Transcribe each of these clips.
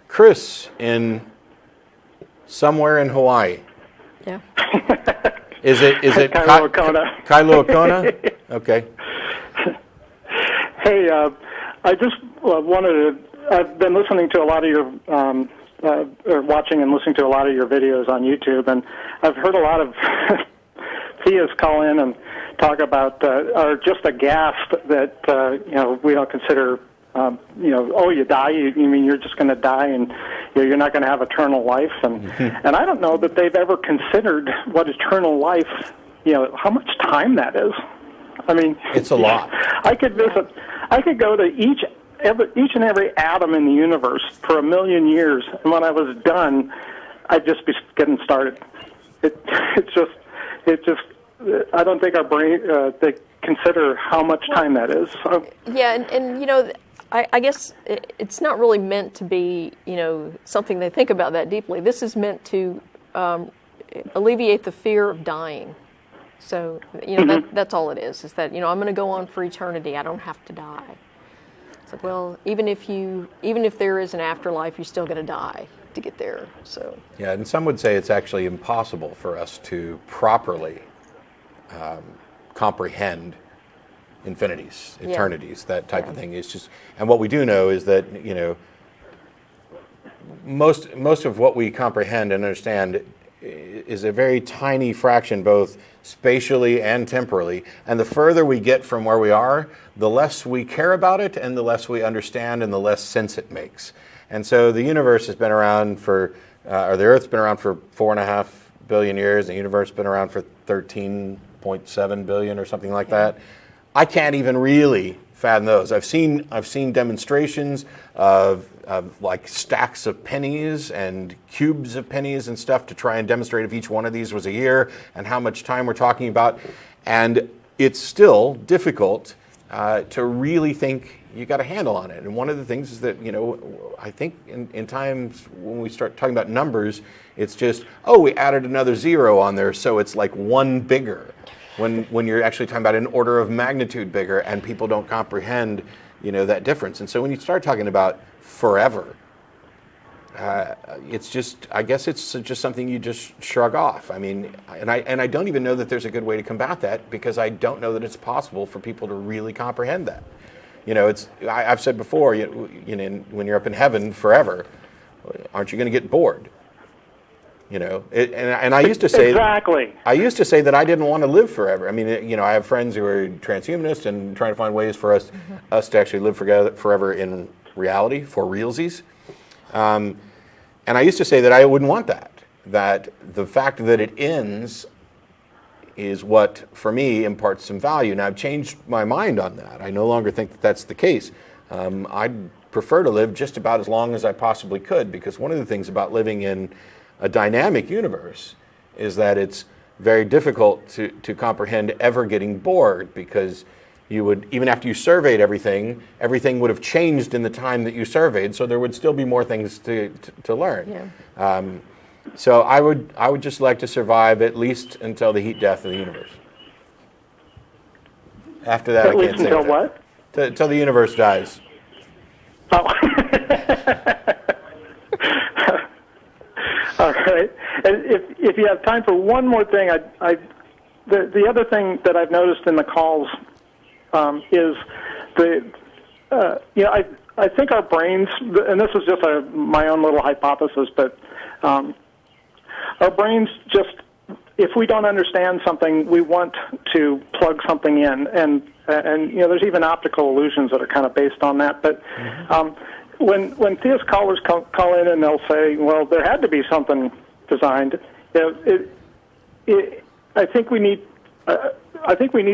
Chris in somewhere in Hawaii. Yeah. Is it Kailua, Kona? Kailua, Kona? Okay. Hey, I just wanted to. I've been listening to a lot of your, or watching and listening to a lot of your videos on YouTube, and I've heard a lot of theists call in and talk about, are just aghast that we don't consider. Oh, you die. You mean you're just going to die, and you're not going to have eternal life, and and I don't know that they've ever considered what eternal life. How much time that is. I mean, it's a lot. I could visit. I could go to each and every atom in the universe for 1,000,000 years, and when I was done, I'd just be getting started. It's just. I don't think our brain they consider how much time that is. So. Yeah, and I guess it's not really meant to be, something they think about that deeply. This is meant to alleviate the fear of dying. So, that's all it is that, I'm going to go on for eternity. I don't have to die. It's like, well, even if there is an afterlife, you're still going to die to get there. So. Yeah, and some would say it's actually impossible for us to properly comprehend infinities, eternities, that type of thing. Is just, and what we do know is that most of what we comprehend and understand is a very tiny fraction, both spatially and temporally. And the further we get from where we are, the less we care about it, and the less we understand, and the less sense it makes. And so the universe has been around for, or the Earth's been around for 4.5 billion years. The universe has been around for 13.7 billion or something like that. I can't even really fathom those. I've seen demonstrations of like stacks of pennies and cubes of pennies and stuff to try and demonstrate if each one of these was a year and how much time we're talking about. And it's still difficult to really think you got a handle on it. And one of the things is that, I think in times when we start talking about numbers, it's just, we added another zero on there, so it's like one bigger. When you're actually talking about an order of magnitude bigger, and people don't comprehend, that difference. And so when you start talking about forever, it's just, I guess it's just something you just shrug off. I mean, and I don't even know that there's a good way to combat that, because I don't know that it's possible for people to really comprehend that. I've said before, when you're up in heaven forever, aren't you going to get bored? And I used to say exactly. I used to say that I didn't want to live forever. I mean, I have friends who are transhumanists and trying to find ways for us to actually live forever in reality, for realsies. And I used to say that I wouldn't want that. That the fact that it ends is what, for me, imparts some value. Now, I've changed my mind on that. I no longer think that that's the case. I'd prefer to live just about as long as I possibly could, because one of the things about living in a dynamic universe is that it's very difficult to comprehend ever getting bored, because you would, even after you surveyed everything would have changed in the time that you surveyed, so there would still be more things to learn. Yeah. So I would just like to survive at least until the heat death of the universe. After that, at I can't say until what? Until the universe dies. Oh. All right. And if you have time for one more thing, the other thing that I've noticed in the calls is I think our brains, and this is just my own little hypothesis, but our brains just, if we don't understand something, we want to plug something in, and there's even optical illusions that are kind of based on that, but. When theist callers call in and they'll say, "Well, there had to be something designed," I think we need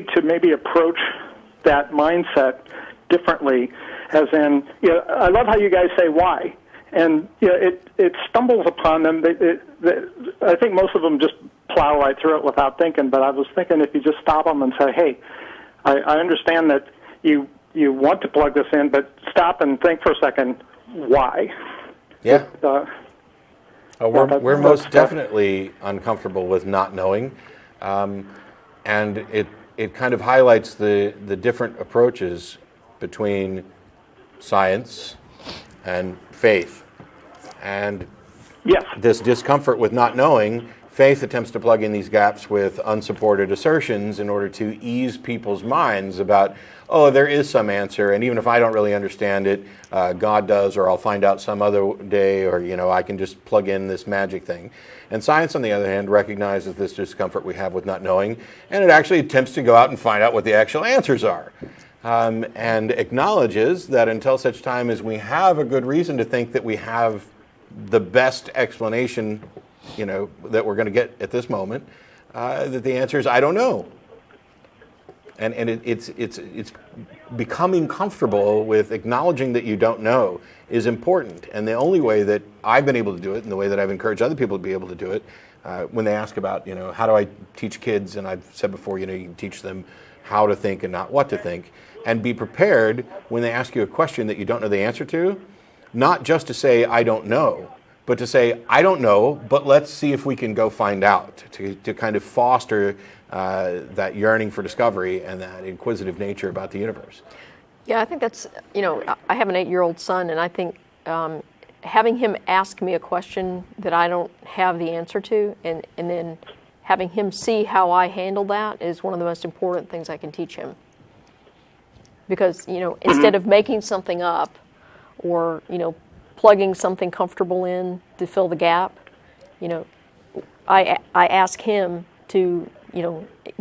to maybe approach that mindset differently. As in, I love how you guys say why, and it stumbles upon them. I think most of them just plow right through it without thinking. But I was thinking, if you just stop them and say, "Hey, I understand that you want to plug this in, but stop and think for a second, why?" Yeah. We're most definitely uncomfortable with not knowing, and it kind of highlights the different approaches between science and faith. And Yes. this discomfort with not knowing, faith attempts to plug in these gaps with unsupported assertions in order to ease people's minds about, oh, there is some answer, and even if I don't really understand it, God does, or I'll find out some other day, or I can just plug in this magic thing. And science, on the other hand, recognizes this discomfort we have with not knowing, and it actually attempts to go out and find out what the actual answers are. And acknowledges that until such time as we have a good reason to think that we have the best explanation, that we're going to get at this moment, that the answer is I don't know. And it's becoming comfortable with acknowledging that you don't know is important. And the only way that I've been able to do it, and the way that I've encouraged other people to be able to do it, when they ask about, how do I teach kids, and I've said before, you can teach them how to think and not what to think, and be prepared when they ask you a question that you don't know the answer to, not just to say, I don't know, but to say, I don't know, but let's see if we can go find out, to kind of foster that yearning for discovery and that inquisitive nature about the universe. Yeah, I think that's, I have an 8-year-old son, and I think having him ask me a question that I don't have the answer to, and then having him see how I handle that is one of the most important things I can teach him. Because, instead of making something up or, plugging something comfortable in to fill the gap, I ask him to,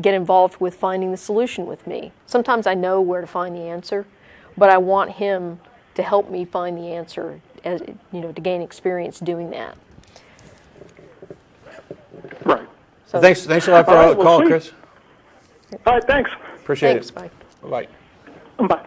get involved with finding the solution with me. Sometimes I know where to find the answer, but I want him to help me find the answer, as to gain experience doing that. Right. So, Thanks a lot for the call, sweet. Chris. All right, thanks. Appreciate thanks, it. bye. Bye. Bye.